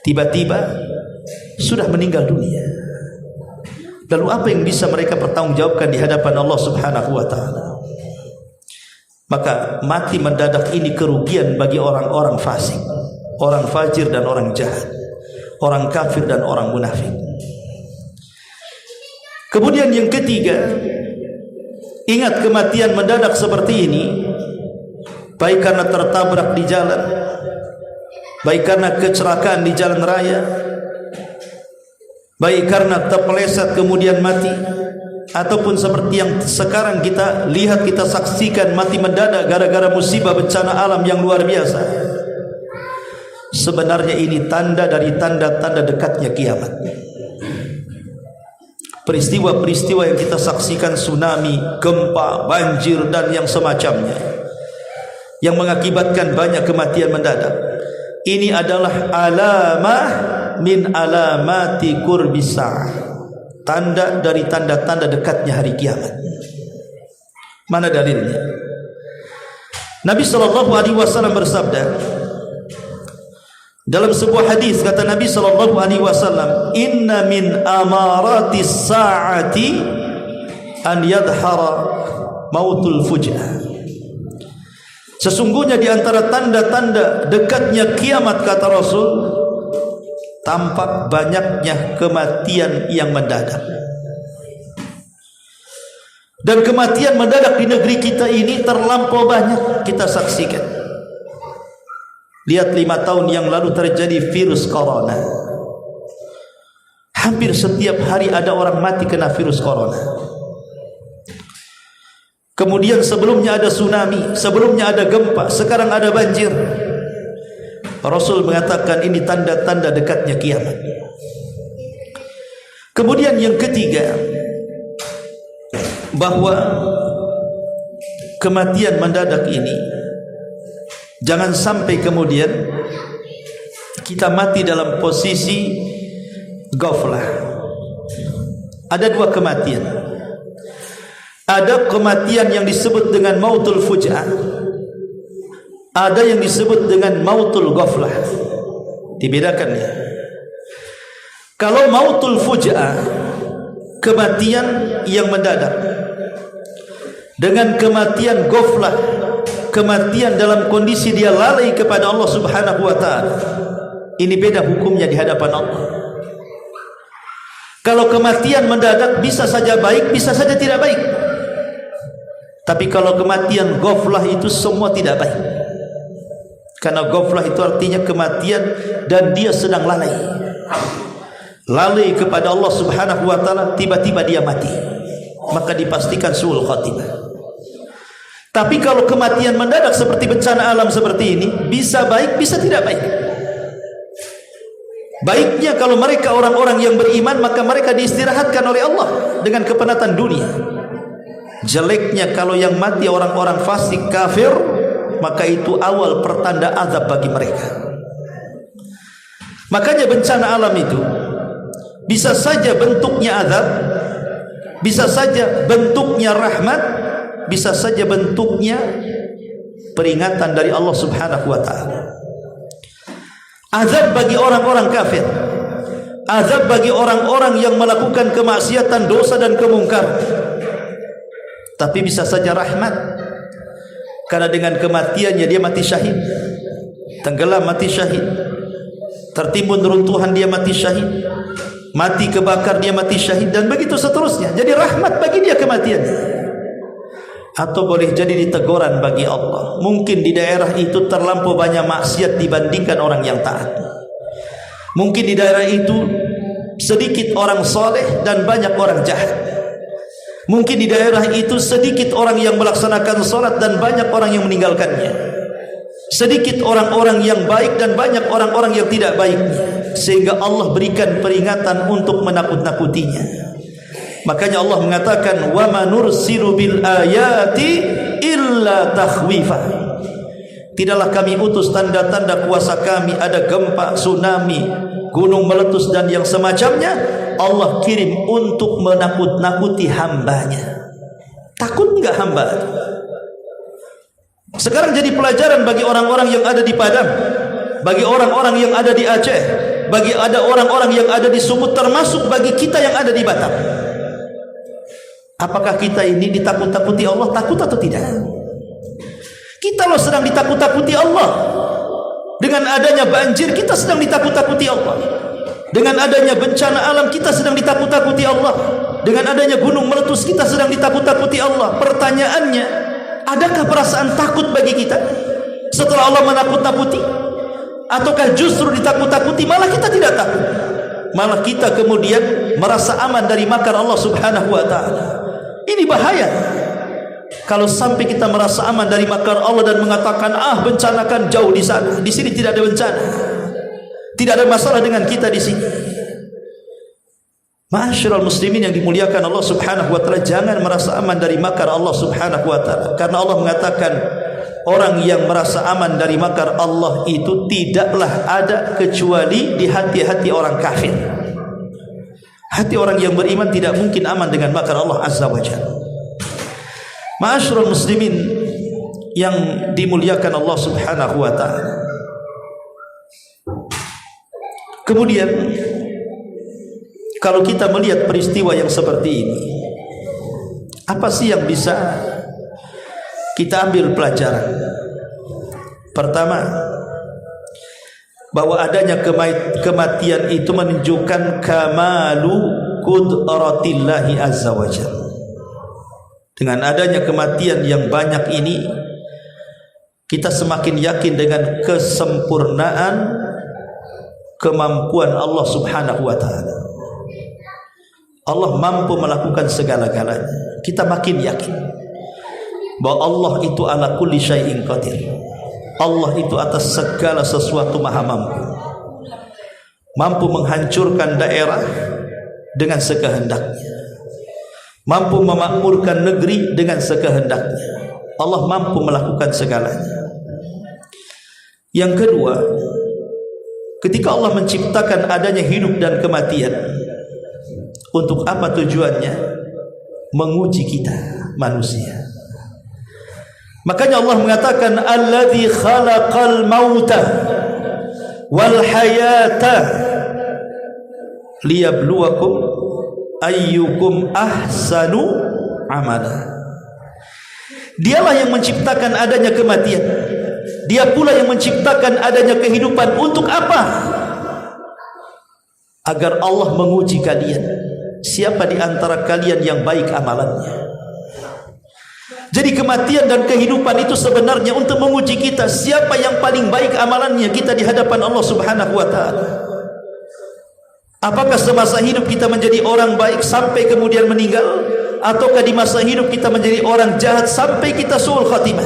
Tiba-tiba sudah meninggal dunia. Lalu apa yang bisa mereka pertanggungjawabkan di hadapan Allah Subhanahu wa ta'ala? Maka mati mendadak ini kerugian bagi orang-orang fasik, orang fajir dan orang jahat, orang kafir dan orang munafik. Kemudian yang ketiga, ingat kematian mendadak seperti ini, baik karena tertabrak di jalan, baik karena kecelakaan di jalan raya, baik karena terpeleset kemudian mati, ataupun seperti yang sekarang kita lihat, kita saksikan mati mendadak gara-gara musibah bencana alam yang luar biasa. Sebenarnya ini tanda dari tanda-tanda dekatnya kiamat. Peristiwa-peristiwa yang kita saksikan, tsunami, gempa, banjir dan yang semacamnya, yang mengakibatkan banyak kematian mendadak, ini adalah alamah min alamati qurbis sa'ah, tanda dari tanda-tanda dekatnya hari kiamat. Mana dalilnya? Nabi SAW bersabda dalam sebuah hadis, kata Nabi SAW, inna min amaratis sa'ati an yadhara mautul fujah. Sesungguhnya di antara tanda-tanda dekatnya kiamat, kata Rasul, tampak banyaknya kematian yang mendadak. Dan kematian mendadak di negeri kita ini terlampau banyak kita saksikan. Lihat 5 tahun yang lalu terjadi virus corona. Hampir setiap hari ada orang mati kena virus corona. Kemudian sebelumnya ada tsunami, sebelumnya ada gempa, sekarang ada banjir. Rasul mengatakan ini tanda-tanda dekatnya kiamat. Kemudian yang ketiga, bahwa kematian mendadak ini jangan sampai kemudian kita mati dalam posisi ghaflah. Ada 2 kematian. Ada kematian yang disebut dengan mautul fuj'ah, ada yang disebut dengan mautul ghaflah. Dibedakan ya. Kalau mautul fuj'ah, kematian yang mendadak, dengan kematian ghaflah, kematian dalam kondisi dia lalai kepada Allah Subhanahu wa ta'ala, ini beda hukumnya di hadapan Allah. Kalau kematian mendadak bisa saja baik, bisa saja tidak baik. Tapi kalau kematian ghaflah itu semua tidak baik. Karena ghaflah itu artinya kematian dan dia sedang lalai. Lalai kepada Allah Subhanahu wa ta'ala, tiba-tiba dia mati, maka dipastikan su'ul khatimah. Tapi kalau kematian mendadak seperti bencana alam seperti ini, bisa baik, bisa tidak baik. Baiknya kalau mereka orang-orang yang beriman, maka mereka diistirahatkan oleh Allah dengan kepenatan dunia. Jeleknya kalau yang mati orang-orang fasik kafir, maka itu awal pertanda azab bagi mereka. Makanya bencana alam itu bisa saja bentuknya azab, bisa saja bentuknya rahmat, bisa saja bentuknya peringatan dari Allah Subhanahu wa ta'ala. Azab bagi orang-orang kafir, azab bagi orang-orang yang melakukan kemaksiatan, dosa dan kemungkaran. Tapi bisa saja rahmat, karena dengan kematiannya dia mati syahid, tenggelam mati syahid, tertimbun runtuhan dia mati syahid, mati kebakar dia mati syahid, dan begitu seterusnya. Jadi rahmat bagi dia kematiannya. Atau boleh jadi diteguran bagi Allah. Mungkin di daerah itu terlampau banyak maksiat dibandingkan orang yang taat. Mungkin di daerah itu sedikit orang soleh dan banyak orang jahat. Mungkin di daerah itu sedikit orang yang melaksanakan sholat dan banyak orang yang meninggalkannya. Sedikit orang-orang yang baik dan banyak orang-orang yang tidak baik, sehingga Allah berikan peringatan untuk menakut-nakutinya. Makanya Allah mengatakan, wa ma nursilu bil ayati illa takhwifa. Tidaklah kami utus tanda-tanda kuasa kami, ada gempa, tsunami, gunung meletus dan yang semacamnya, Allah kirim untuk menakut-nakuti hambanya. Takut enggak hamba? Sekarang jadi pelajaran bagi orang-orang yang ada di Padang, bagi orang-orang yang ada di Aceh, bagi ada orang-orang yang ada di Sumut, termasuk bagi kita yang ada di Batam. Apakah kita ini ditakut-takuti Allah? Takut atau tidak? Kita loh sedang ditakut-takuti Allah. Dengan adanya banjir kita sedang ditakut-takuti Allah. Dengan adanya bencana alam kita sedang ditakut-takuti Allah. Dengan adanya gunung meletus kita sedang ditakut-takuti Allah. Pertanyaannya, adakah perasaan takut bagi kita setelah Allah menakut-nakuti? Ataukah justru ditakut-takuti malah kita tidak takut? Malah kita kemudian merasa aman dari makar Allah Subhanahu wa taala. Ini bahaya. Kalau sampai kita merasa aman dari makar Allah dan mengatakan, bencana kan jauh di sana, di sini tidak ada bencana, tidak ada masalah dengan kita di sini. Ma'asyiral muslimin yang dimuliakan Allah Subhanahu wa taala, jangan merasa aman dari makar Allah Subhanahu wa taala, karena Allah mengatakan orang yang merasa aman dari makar Allah itu tidaklah ada kecuali di hati-hati orang kafir. Hati orang yang beriman tidak mungkin aman dengan makar Allah Azza wa Jalla. Ma'asyiral muslimin yang dimuliakan Allah Subhanahu wa taala. Kemudian kalau kita melihat peristiwa yang seperti ini, apa sih yang bisa kita ambil pelajaran? Pertama, bahwa adanya kematian itu menunjukkan kamalu qudratillahi azza wa jalla. Dengan adanya kematian yang banyak ini, kita semakin yakin dengan kesempurnaan kemampuan Allah Subhanahu wa taala. Allah mampu melakukan segala-galanya. Kita makin yakin bahwa Allah itu ala kulli syai'in qadir. Allah itu atas segala sesuatu maha mampu. Mampu menghancurkan daerah dengan sekehendaknya. Mampu memakmurkan negeri dengan sekehendaknya. Allah mampu melakukan segalanya. Yang kedua, ketika Allah menciptakan adanya hidup dan kematian, untuk apa tujuannya? Menguji kita manusia. Makanya Allah mengatakan alladzi khalaqal mauta wal hayata liyabluwakum ayyukum ahsanu amala. Dialah yang menciptakan adanya kematian. Dia pula yang menciptakan adanya kehidupan. Untuk apa? Agar Allah menguji kalian, siapa di antara kalian yang baik amalannya. Jadi kematian dan kehidupan itu sebenarnya untuk menguji kita, siapa yang paling baik amalannya kita di hadapan Allah Subhanahu wa taala. Apakah semasa hidup kita menjadi orang baik sampai kemudian meninggal, ataukah di masa hidup kita menjadi orang jahat sampai kita suul khatimah?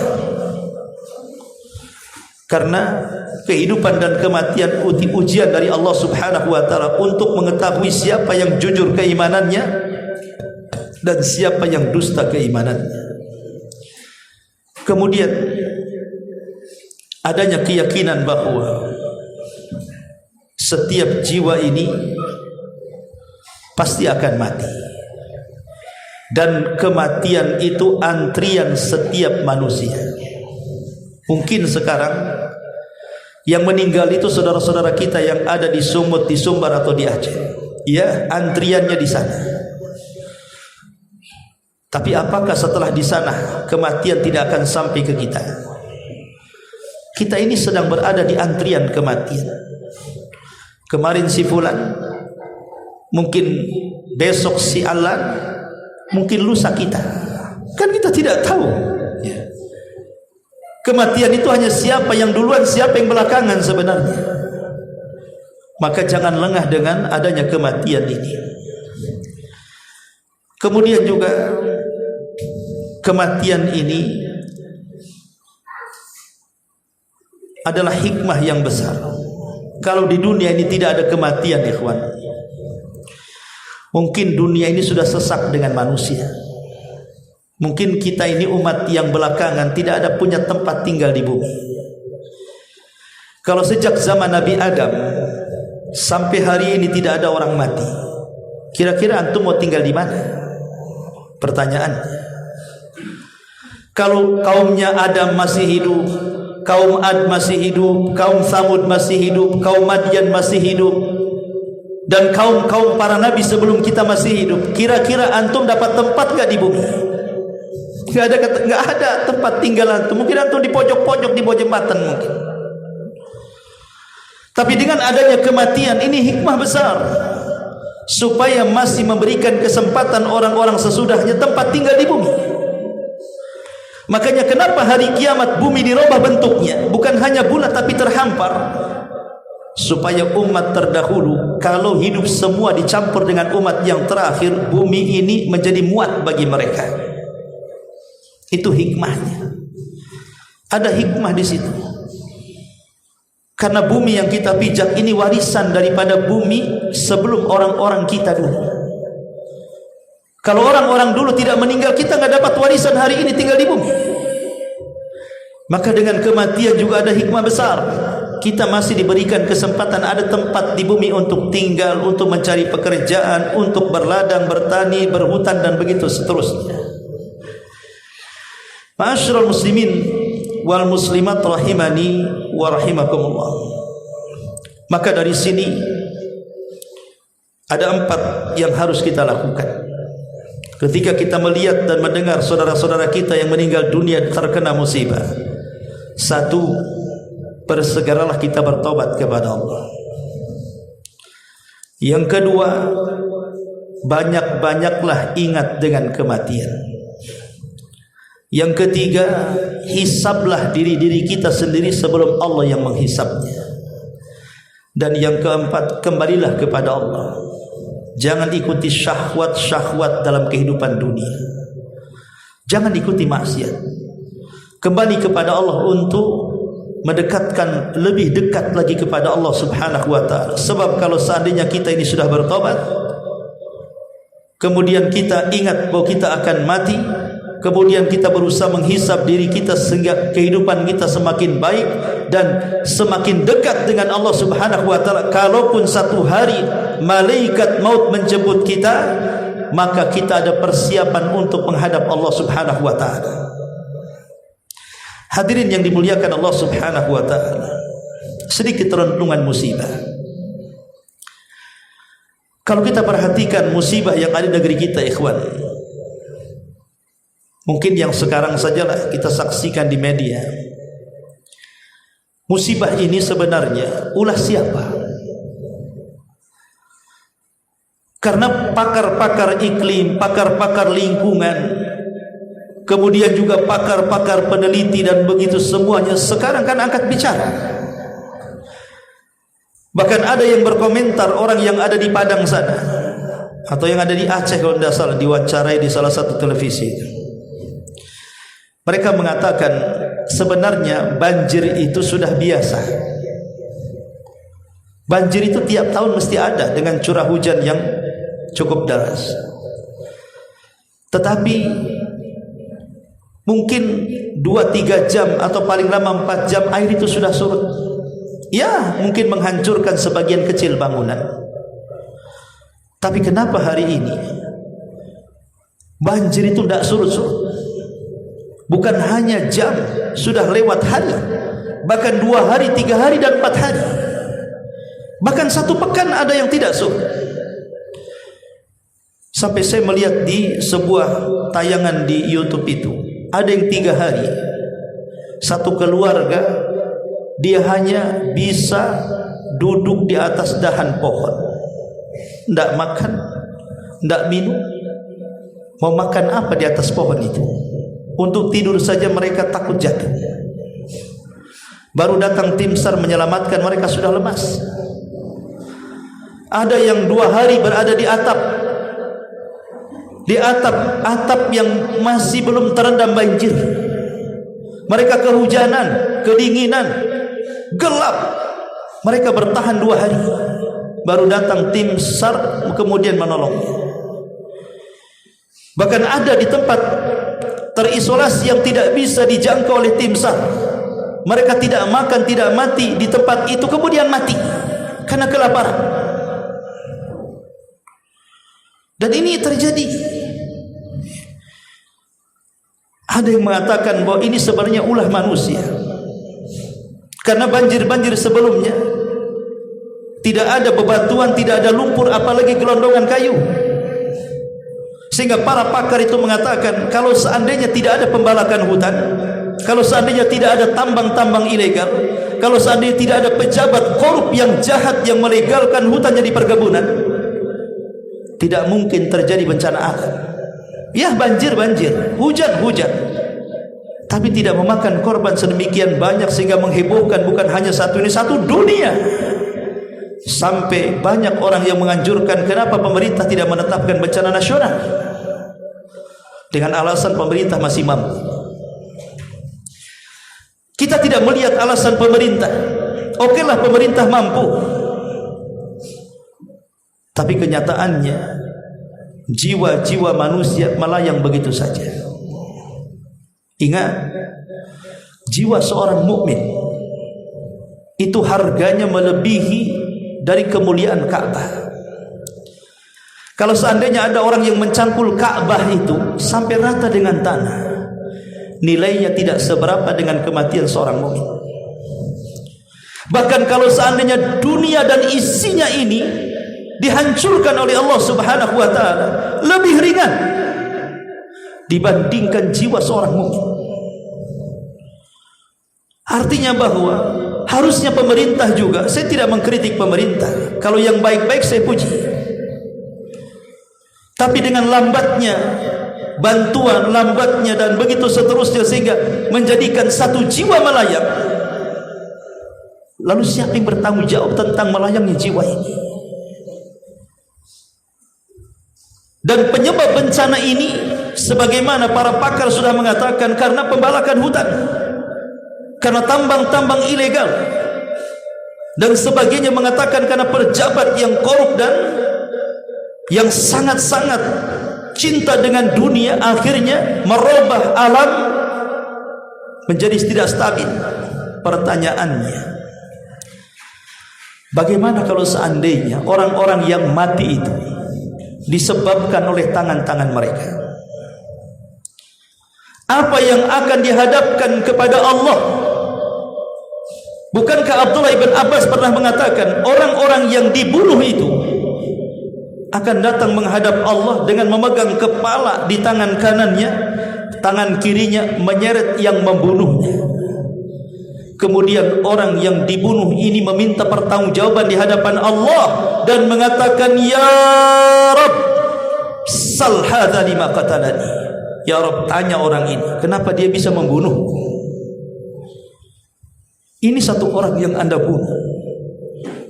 Karena kehidupan dan kematian ujian dari Allah Subhanahu wa taala untuk mengetahui siapa yang jujur keimanannya dan siapa yang dusta keimanannya. Kemudian adanya keyakinan bahwa setiap jiwa ini pasti akan mati, dan kematian itu antrian setiap manusia. Mungkin sekarang yang meninggal itu saudara-saudara kita yang ada di Sumut, di Sumbar atau di Aceh, ya, antriannya di sana. Tapi apakah setelah di sana kematian tidak akan sampai ke kita? Kita ini sedang berada di antrian kematian. Kemarin si fulan, mungkin besok si Alan, mungkin lusa kita. Kan kita tidak tahu. Kematian itu hanya siapa yang duluan, siapa yang belakangan sebenarnya. Maka jangan lengah dengan adanya kematian ini. Kemudian juga kematian ini adalah hikmah yang besar. Kalau di dunia ini tidak ada kematian, ikhwan, mungkin dunia ini sudah sesak dengan manusia. Mungkin kita ini umat yang belakangan tidak ada punya tempat tinggal di bumi. Kalau sejak zaman Nabi Adam sampai hari ini tidak ada orang mati, Kira-kira antum mau tinggal di mana? Pertanyaan. Kalau kaumnya Adam masih hidup, kaum Ad masih hidup, kaum Samud masih hidup, kaum Madian masih hidup, dan kaum para nabi sebelum kita masih hidup, kira-kira antum dapat tempat gak di bumi? Gak ada tempat tinggal antum. Mungkin antum di pojok-pojok di bawah jembatan mungkin. Tapi dengan adanya kematian ini hikmah besar, supaya masih memberikan kesempatan orang-orang sesudahnya tempat tinggal di bumi. Makanya kenapa hari kiamat bumi dirubah bentuknya, bukan hanya bulat tapi terhampar, supaya umat terdahulu kalau hidup semua dicampur dengan umat yang terakhir, bumi ini menjadi muat bagi mereka. Itu hikmahnya. Ada hikmah di situ. Karena bumi yang kita pijak ini warisan daripada bumi sebelum orang-orang kita dulu. Kalau orang-orang dulu tidak meninggal, kita nggak dapat warisan hari ini tinggal di bumi. Maka dengan kematian juga ada hikmah besar. Kita masih diberikan kesempatan ada tempat di bumi untuk tinggal, untuk mencari pekerjaan, untuk berladang, bertani, berhutan dan begitu seterusnya. Ma'asyiral muslimin wal muslimat rahimani wa rahimakumullah. Maka dari sini ada 4 yang harus kita lakukan ketika kita melihat dan mendengar saudara-saudara kita yang meninggal dunia terkena musibah. 1, bersegeralah kita bertobat kepada Allah. Yang kedua, banyak-banyaklah ingat dengan kematian. Yang ketiga, hisablah diri-diri kita sendiri sebelum Allah yang menghisabnya. Dan yang keempat, kembalilah kepada Allah. Jangan ikuti syahwat-syahwat dalam kehidupan dunia. Jangan ikuti maksiat. Kembali kepada Allah untuk mendekatkan lebih dekat lagi kepada Allah Subhanahu wa taala. Sebab kalau seandainya kita ini sudah bertobat, kemudian kita ingat bahwa kita akan mati, kemudian kita berusaha menghisab diri kita sehingga kehidupan kita semakin baik dan semakin dekat dengan Allah Subhanahu wa taala. Kalaupun satu hari malaikat maut menjemput kita, maka kita ada persiapan untuk menghadap Allah Subhanahu wa taala. Hadirin yang dimuliakan Allah Subhanahu wa taala, sedikit renungan musibah. Kalau kita perhatikan musibah yang ada di negeri kita, ikhwan, mungkin yang sekarang sajalah kita saksikan di media. Musibah ini sebenarnya ulah siapa? Karena pakar-pakar iklim, pakar-pakar lingkungan, kemudian juga pakar-pakar peneliti dan begitu semuanya sekarang kan angkat bicara. Bahkan ada yang berkomentar, orang yang ada di Padang sana atau yang ada di Aceh kalau tidak salah, diwawancarai di salah satu televisi itu. Mereka mengatakan sebenarnya banjir itu sudah biasa. Banjir itu tiap tahun mesti ada dengan curah hujan yang cukup deras. Tetapi mungkin 2-3 jam atau paling lama 4 jam air itu sudah surut. Ya, mungkin menghancurkan sebagian kecil bangunan. Tapi kenapa hari ini banjir itu tidak surut-surut? Bukan hanya jam, sudah lewat hari, bahkan 2 hari, 3 hari dan 4 hari, bahkan 1 pekan ada yang tidak surut. Sampai saya melihat di sebuah tayangan di YouTube itu, ada yang 3 hari, satu keluarga dia hanya bisa duduk di atas dahan pohon, tidak makan, tidak minum. Mau makan apa di atas pohon itu? Untuk tidur saja mereka takut jatuh. Baru datang tim SAR menyelamatkan, mereka sudah lemas. Ada yang 2 hari berada di atap, atap yang masih belum terendam banjir. Mereka kehujanan, kedinginan, gelap. Mereka bertahan 2 hari. Baru datang tim SAR kemudian menolongnya. Bahkan ada di tempat terisolasi yang tidak bisa dijangkau oleh tim SAR. Mereka tidak makan, tidak mati di tempat itu, kemudian mati karena kelaparan. Dan ini terjadi. Ada yang mengatakan bahwa ini sebenarnya ulah manusia, karena banjir-banjir sebelumnya tidak ada bebatuan, tidak ada lumpur, apalagi gelondongan kayu. Sehingga para pakar itu mengatakan, kalau seandainya tidak ada pembalakan hutan, kalau seandainya tidak ada tambang-tambang ilegal, kalau seandainya tidak ada pejabat korup yang jahat yang melegalkan hutan jadi perkebunan, tidak mungkin terjadi bencana alam. Ya, banjir-banjir, hujan-hujan, tapi tidak memakan korban sedemikian banyak sehingga menghebohkan bukan hanya satu ini, satu dunia. Sampai banyak orang yang menganjurkan kenapa pemerintah tidak menetapkan bencana nasional, dengan alasan pemerintah masih mampu. Kita tidak melihat alasan pemerintah. Okelah, pemerintah mampu, tapi kenyataannya jiwa-jiwa manusia melayang begitu saja. Ingat, jiwa seorang mukmin itu harganya melebihi dari kemuliaan Ka'bah. Kalau seandainya ada orang yang mencangkul Ka'bah itu sampai rata dengan tanah, nilainya tidak seberapa dengan kematian seorang mukmin. Bahkan kalau seandainya dunia dan isinya ini dihancurkan oleh Allah Subhanahu wa taala, lebih ringan dibandingkan jiwa seorang mukmin. Artinya bahwa harusnya pemerintah juga, saya tidak mengkritik pemerintah, kalau yang baik-baik saya puji, tapi dengan lambatnya bantuan, lambatnya dan begitu seterusnya sehingga menjadikan satu jiwa melayang, lalu siapa yang bertanggung jawab tentang melayangnya jiwa ini? Dan penyebab bencana ini, sebagaimana para pakar sudah mengatakan, karena pembalakan hutan, karena tambang-tambang ilegal, dan sebagainya mengatakan karena pejabat yang korup dan yang sangat-sangat cinta dengan dunia, akhirnya merubah alam menjadi tidak stabil. Pertanyaannya, bagaimana kalau seandainya orang-orang yang mati itu disebabkan oleh tangan-tangan mereka? Apa yang akan dihadapkan kepada Allah? Bukankah Abdullah ibn Abbas pernah mengatakan, orang-orang yang dibunuh itu akan datang menghadap Allah dengan memegang kepala di tangan kanannya, tangan kirinya menyeret yang membunuhnya. Kemudian orang yang dibunuh ini meminta pertanggungjawaban di hadapan Allah dan mengatakan, ya Rabb, sal hadza lima qatalani. Ya Rabb, tanya orang ini, kenapa dia bisa membunuhku? Ini satu orang yang Anda bunuh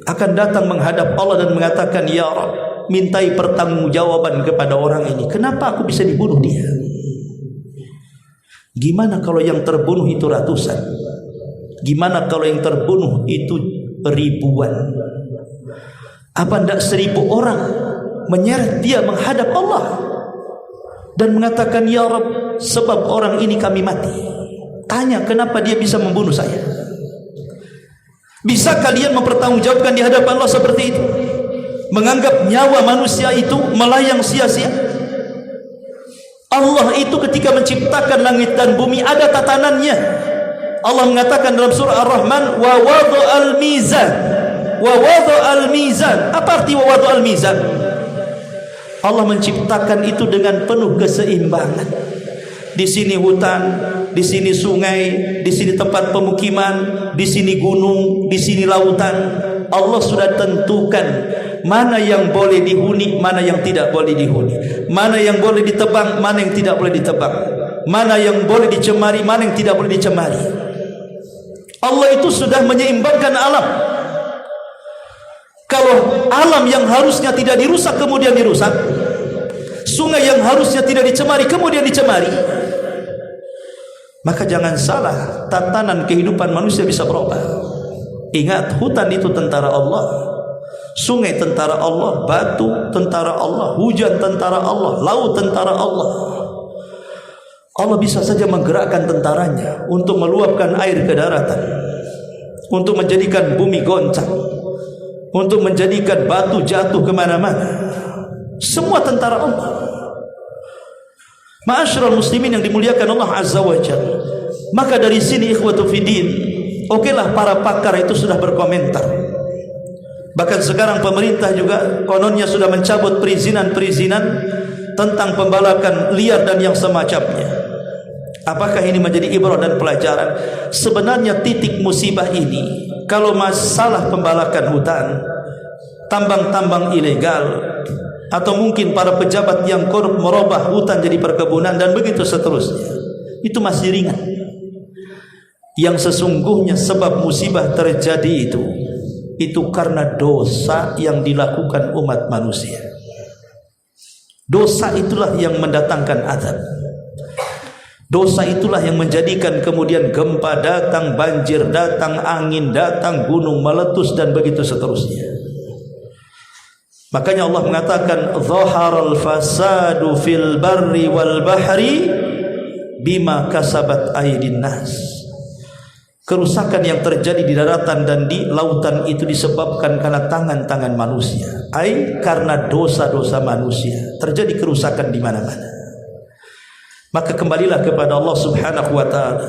akan datang menghadap Allah dan mengatakan, ya Rabb, mintai pertanggungjawaban kepada orang ini, kenapa aku bisa dibunuh dia? Gimana kalau yang terbunuh itu ratusan? Gimana kalau yang terbunuh itu ribuan? Apa tidak 1000 orang menyeret dia menghadap Allah dan mengatakan, ya Rabb, sebab orang ini kami mati. Tanya kenapa dia bisa membunuh saya? Bisa kalian mempertanggungjawabkan di hadapan Allah seperti itu? Menganggap nyawa manusia itu melayang sia-sia? Allah itu ketika menciptakan langit dan bumi ada tatanannya. Allah mengatakan dalam surah Ar-Rahman, wa wada'al mizan, wa wada'al mizan. Apa arti wa wada'al mizan? Allah menciptakan itu dengan penuh keseimbangan. Di sini hutan, di sini sungai, di sini tempat pemukiman, di sini gunung, di sini lautan. Allah sudah tentukan mana yang boleh dihuni, mana yang tidak boleh dihuni, mana yang boleh ditebang, mana yang tidak boleh ditebang, mana yang boleh dicemari, mana yang tidak boleh dicemari. Allah itu sudah menyeimbangkan alam. Kalau alam yang harusnya tidak dirusak kemudian dirusak, sungai yang harusnya tidak dicemari kemudian dicemari, maka jangan salah, tatanan kehidupan manusia bisa berubah. Ingat, hutan itu tentara Allah, sungai tentara Allah, batu tentara Allah, hujan tentara Allah, laut tentara Allah. Allah bisa saja menggerakkan tentaranya untuk meluapkan air ke daratan, untuk menjadikan bumi goncang, untuk menjadikan batu jatuh kemana-mana. Semua tentara Allah. Ma'asyiral muslimin yang dimuliakan Allah Azza wa Jalla. Maka dari sini ikhwatu fiddin, okelah para pakar itu sudah berkomentar. Bahkan sekarang pemerintah juga kononnya sudah mencabut perizinan-perizinan tentang pembalakan liar dan yang semacamnya. Apakah ini menjadi ibrah dan pelajaran? Sebenarnya titik musibah ini, kalau masalah pembalakan hutan, tambang-tambang ilegal, atau mungkin para pejabat yang korup merubah hutan jadi perkebunan dan begitu seterusnya, itu masih ringan. Yang sesungguhnya sebab musibah terjadi itu karena dosa yang dilakukan umat manusia. Dosa itulah yang mendatangkan azab. Dosa itulah yang menjadikan kemudian gempa datang, banjir datang, angin datang, gunung meletus dan begitu seterusnya. Makanya Allah mengatakan zaharal fasadu fil barri wal bahri bima kasabat aydin nas. Kerusakan yang terjadi di daratan dan di lautan itu disebabkan karena tangan-tangan manusia. Karena dosa-dosa manusia terjadi kerusakan di mana-mana. Maka kembalilah kepada Allah Subhanahu wa ta'ala.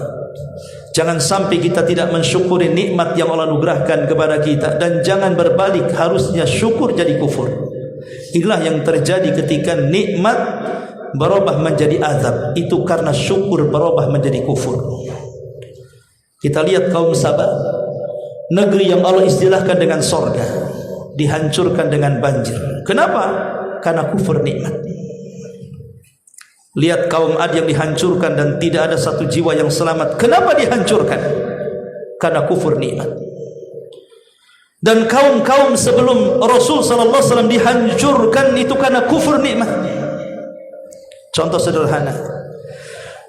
Jangan sampai kita tidak mensyukuri nikmat yang Allah anugerahkan kepada kita, dan jangan berbalik harusnya syukur jadi kufur. Inilah yang terjadi ketika nikmat berubah menjadi azab, itu karena syukur berubah menjadi kufur. Kita lihat kaum Sabah, negeri yang Allah istilahkan dengan sorga, dihancurkan dengan banjir. Kenapa? Karena kufur nikmat. Lihat kaum Ad yang dihancurkan dan tidak ada satu jiwa yang selamat. Kenapa dihancurkan? Karena kufur nikmat. Dan kaum-kaum sebelum Rasul sallallahu alaihi wasallam dihancurkan itu karena kufur nikmat. Contoh sederhana.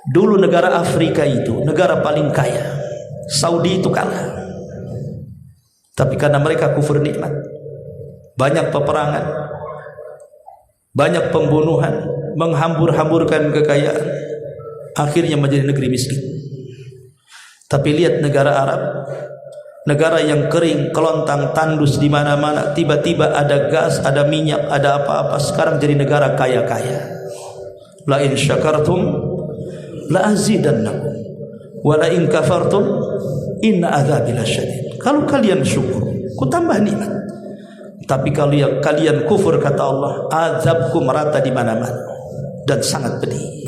Dulu negara Afrika itu negara paling kaya. Saudi itu kalah. Tapi karena mereka kufur nikmat, banyak peperangan, banyak pembunuhan, menghambur-hamburkan kekayaan, akhirnya menjadi negeri miskin. Tapi lihat negara Arab, negara yang kering, kelontang, tandus di mana-mana, tiba-tiba ada gas, ada minyak, ada apa-apa, sekarang jadi negara kaya-kaya. La in syakartum la azidannakum wa la in kafartum inna adzabi lasyadid. Kalau kalian syukur, ku tambah nikmat. Tapi kalau kalian kufur, kata Allah, azabku merata di mana-mana dan sangat pedih.